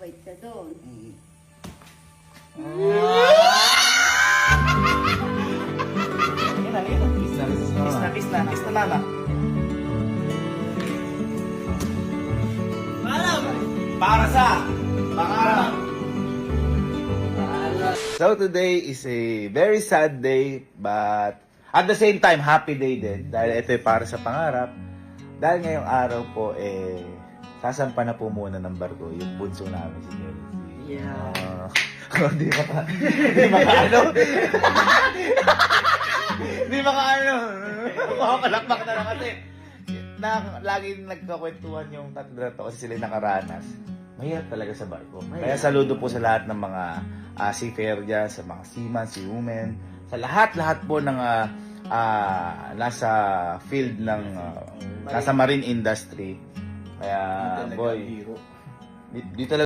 mabait ka doon. Kiss na, mama. Para sa pangarap. So today is a very sad day, but at the same time, happy day din. Dahil ito ay para sa pangarap. Dahil ngayong araw po, sasampa na po muna ng barko yung bunso namin si Chelsea. Hindi makaano. Hindi makaano. Makakalakpak na lang kasi lagi nagkakwentuhan yung tatlo na to kasi sila nakaranas. Mahirap talaga sa barko. Kaya saludo po sa lahat ng mga seafarer dyan, sa mga seaman, seawomen, sa lahat-lahat po ng nasa field ng nasa marine industry. Kaya boy, di talaga